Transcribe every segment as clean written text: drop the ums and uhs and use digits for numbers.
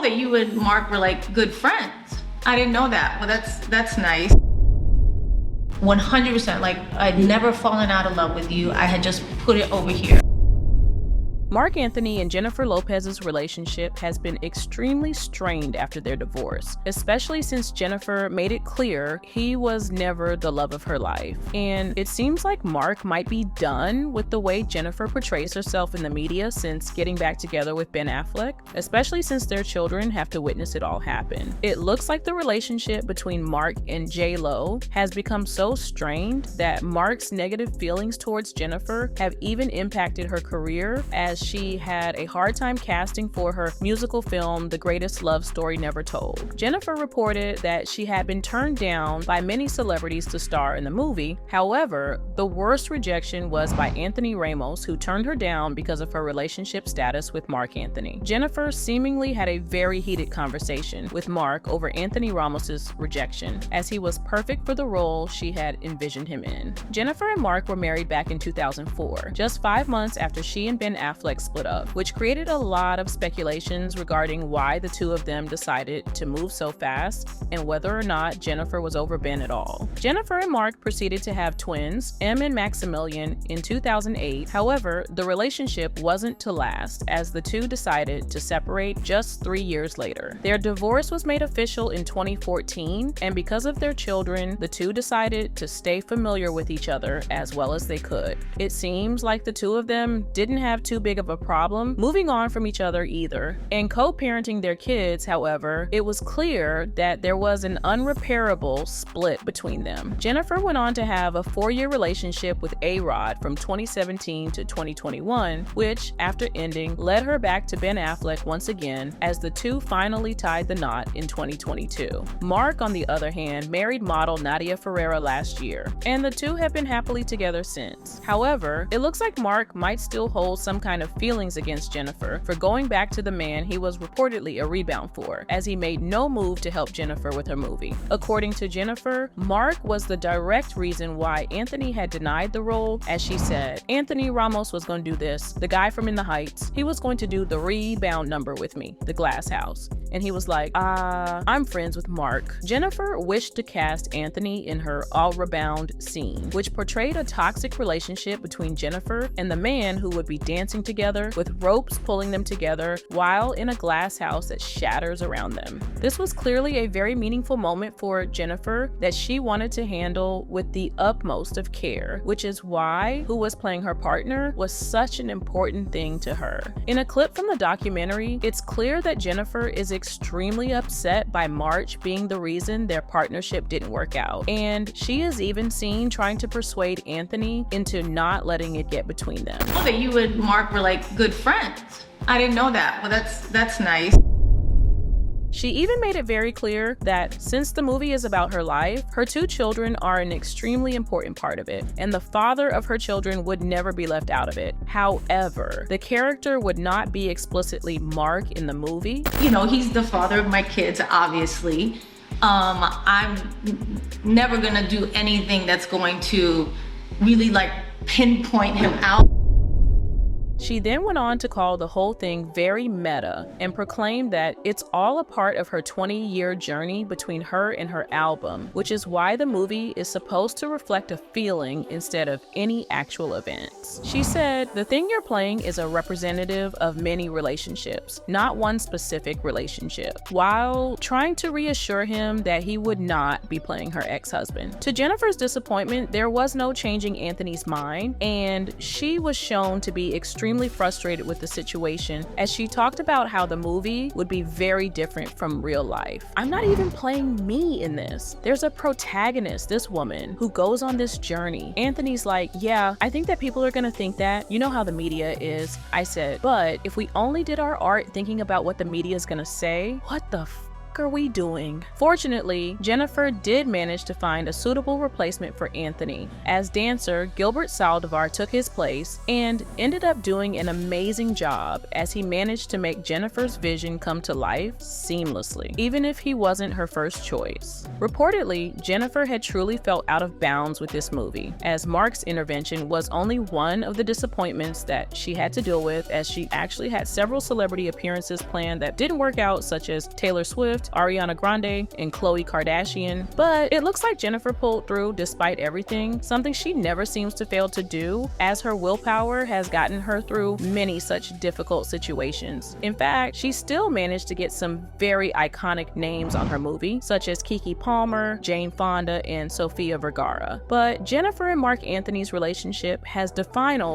that you and Mark were like good friends. I didn't know that. Well, that's nice. 100%, like I'd never fallen out of love with you. I had just put it over here. Marc Anthony and Jennifer Lopez's relationship has been extremely strained after their divorce, especially since Jennifer made it clear he was never the love of her life. And it seems like Marc might be done with the way Jennifer portrays herself in the media since getting back together with Ben Affleck, especially since their children have to witness it all happen. It looks like the relationship between Mark and J.Lo has become so strained that Marc's negative feelings towards Jennifer have even impacted her career, as she had a hard time casting for her musical film, The Greatest Love Story Never Told. Jennifer reported that she had been turned down by many celebrities to star in the movie. However, the worst rejection was by Anthony Ramos, who turned her down because of her relationship status with Marc Anthony. Jennifer seemingly had a very heated conversation with Marc over Anthony Ramos's rejection, as he was perfect for the role she had envisioned him in. Jennifer and Marc were married back in 2004, just 5 months after she and Ben Affleck split up, which created a lot of speculations regarding why the two of them decided to move so fast and whether or not Jennifer was over Ben at all. Jennifer and Marc proceeded to have twins, Em and Maximilian, in 2008. However, the relationship wasn't to last, as the two decided to separate just 3 years later. Their divorce was made official in 2014, and because of their children, the two decided to stay familiar with each other as well as they could. It seems like the two of them didn't have too big of a problem moving on from each other either. In co-parenting their kids, however, it was clear that there was an unrepairable split between them. Jennifer went on to have a 4-year relationship with A-Rod from 2017 to 2021, which, after ending, led her back to Ben Affleck once again, as the two finally tied the knot in 2022. Marc, on the other hand, married model Nadia Ferreira last year, and the two have been happily together since. However, it looks like Marc might still hold some kind of feelings against Jennifer for going back to the man he was reportedly a rebound for, as he made no move to help Jennifer with her movie. According to Jennifer, Marc was the direct reason why Anthony had denied the role, as she said, Anthony Ramos was going to do this, the guy from In the Heights, he was going to do the rebound number with me, The Glass House. And he was like, I'm friends with Marc. Jennifer wished to cast Anthony in her All Rebound scene, which portrayed a toxic relationship between Jennifer and the man who would be dancing together with ropes pulling them together while in a glass house that shatters around them. This was clearly a very meaningful moment for Jennifer that she wanted to handle with the utmost of care, which is why who was playing her partner was such an important thing to her. In a clip from the documentary, it's clear that Jennifer is extremely upset by Marc being the reason their partnership didn't work out, and she is even seen trying to persuade Anthony into not letting it get between them. Oh, that you and Mark were like good friends. I didn't know that. Well, that's nice. She even made it very clear that since the movie is about her life, her 2 children are an extremely important part of it, and the father of her children would never be left out of it. However, the character would not be explicitly Marc in the movie. You know, he's the father of my kids, obviously. I'm never gonna do anything that's going to really like pinpoint him out. She then went on to call the whole thing very meta and proclaimed that it's all a part of her 20-year journey between her and her album, which is why the movie is supposed to reflect a feeling instead of any actual events. She said, "The thing you're playing is a representative of many relationships, not one specific relationship," while trying to reassure him that he would not be playing her ex-husband. To Jennifer's disappointment, there was no changing Anthony's mind, and she was shown to be extremely frustrated with the situation, as she talked about how the movie would be very different from real life. "I'm not even playing me in this. There's a protagonist, this woman, who goes on this journey." Anthony's like, "Yeah, I think that people are gonna think that. You know how the media is." I said, "But if we only did our art thinking about what the media is gonna say, what the fuck are we doing? Fortunately, Jennifer did manage to find a suitable replacement for Anthony. As dancer, Gilbert Saldivar took his place and ended up doing an amazing job as he managed to make Jennifer's vision come to life seamlessly, even if he wasn't her first choice. Reportedly, Jennifer had truly felt out of bounds with this movie, as Mark's intervention was only one of the disappointments that she had to deal with, as she actually had several celebrity appearances planned that didn't work out, such as Taylor Swift, Ariana Grande, and Khloe Kardashian. But it looks like Jennifer pulled through despite everything, something she never seems to fail to do, as her willpower has gotten her through many such difficult situations. In fact, she still managed to get some very iconic names on her movie, such as Keke Palmer, Jane Fonda, and Sofia Vergara. But Jennifer and Marc Anthony's relationship has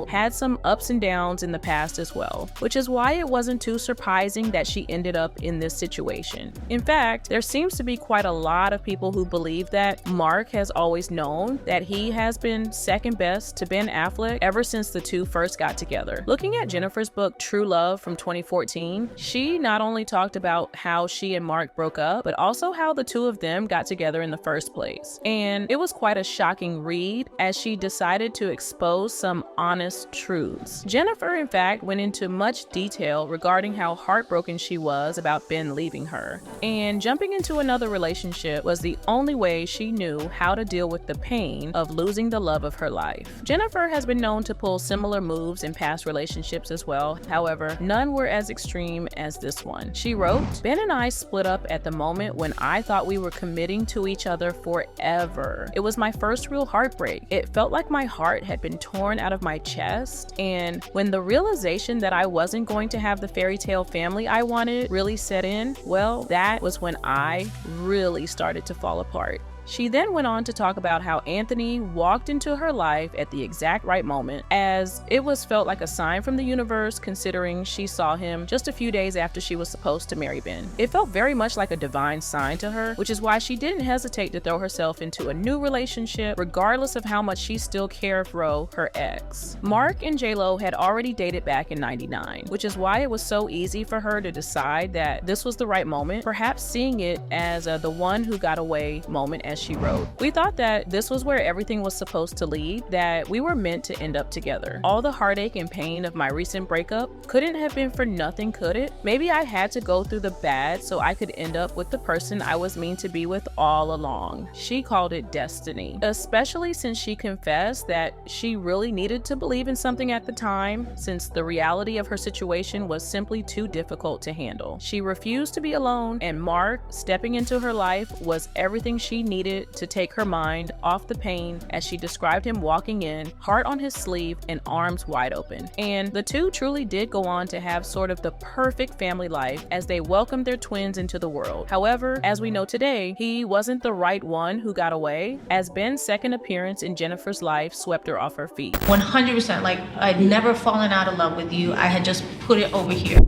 had some ups and downs in the past as well, which is why it wasn't too surprising that she ended up in this situation. In fact, there seems to be quite a lot of people who believe that Marc has always known that he has been second best to Ben Affleck ever since the two first got together. Looking at Jennifer's book True Love from 2014, she not only talked about how she and Marc broke up, but also how the two of them got together in the first place. And it was quite a shocking read, as she decided to expose some honest truths. Jennifer, in fact, went into much detail regarding how heartbroken she was about Ben leaving her, and jumping into another relationship was the only way she knew how to deal with the pain of losing the love of her life. Jennifer has been known to pull similar moves in past relationships as well, however, none were as extreme as this one. She wrote, "Ben and I split up at the moment when I thought we were committing to each other forever. It was my first real heartbreak. It felt like my heart had been torn out of my chest, and when the realization that I wasn't going to have the fairy tale family I wanted really set in, well, that was when I really started to fall apart." She then went on to talk about how Anthony walked into her life at the exact right moment, as it was felt like a sign from the universe, considering she saw him just a few days after she was supposed to marry Ben. It felt very much like a divine sign to her, which is why she didn't hesitate to throw herself into a new relationship, regardless of how much she still cared for her ex. Mark and J.Lo had already dated back in '99, which is why it was so easy for her to decide that this was the right moment, perhaps seeing it as the one who got away moment, as she wrote. "We thought that this was where everything was supposed to lead, that we were meant to end up together. All the heartache and pain of my recent breakup couldn't have been for nothing, could it? Maybe I had to go through the bad so I could end up with the person I was meant to be with all along." She called it destiny, especially since she confessed that she really needed to believe in something at the time, since the reality of her situation was simply too difficult to handle. She refused to be alone, and Mark stepping into her life was everything she needed to take her mind off the pain, as she described him walking in, heart on his sleeve and arms wide open. And the two truly did go on to have sort of the perfect family life as they welcomed their twins into the world. However, as we know today, he wasn't the right one who got away, as Ben's second appearance in Jennifer's life swept her off her feet. 100%, like, I'd never fallen out of love with you. I had just put it over here.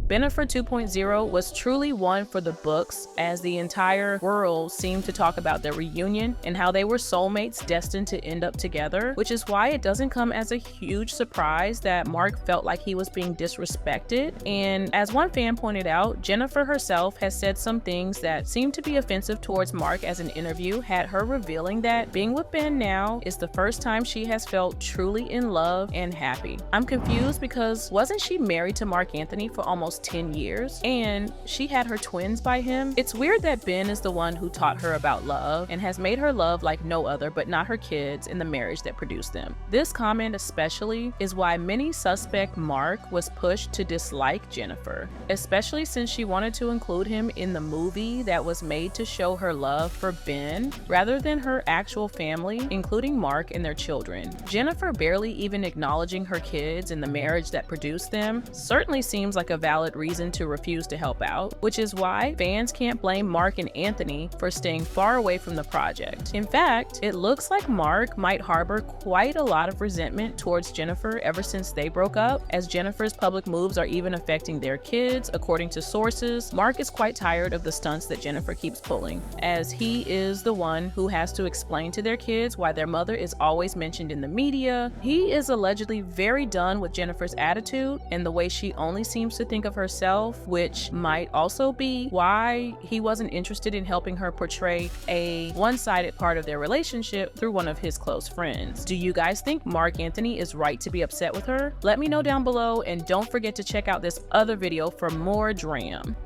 Bennifer 2.0 was truly one for the books, as the entire world seemed to talk about their reunion and how they were soulmates destined to end up together, which is why it doesn't come as a huge surprise that Mark felt like he was being disrespected. And as one fan pointed out, Jennifer herself has said some things that seem to be offensive towards Mark, as an interview had her revealing that being with Ben now is the first time she has felt truly in love and happy. "I'm confused because wasn't she married to Marc Anthony for almost 10 years, and she had her twins by him? It's weird that Ben is the one who taught her about love and has made her love like no other, but not her kids and the marriage that produced them." This comment especially is why many suspect Mark was pushed to dislike Jennifer, especially since she wanted to include him in the movie that was made to show her love for Ben rather than her actual family, including Mark and their children. Jennifer barely even acknowledging her kids and the marriage that produced them certainly seems like a valid reason to refuse to help out, which is why fans can't blame Mark and Anthony for staying far away from the project. In fact, it looks like Mark might harbor quite a lot of resentment towards Jennifer ever since they broke up, as Jennifer's public moves are even affecting their kids. According to sources, Mark is quite tired of the stunts that Jennifer keeps pulling, as he is the one who has to explain to their kids why their mother is always mentioned in the media. He is allegedly very done with Jennifer's attitude and the way she only seems to think of of herself, which might also be why he wasn't interested in helping her portray a one-sided part of their relationship through one of his close friends. Do you guys think Marc Anthony is right to be upset with her? Let me know down below, and don't forget to check out this other video for more dram.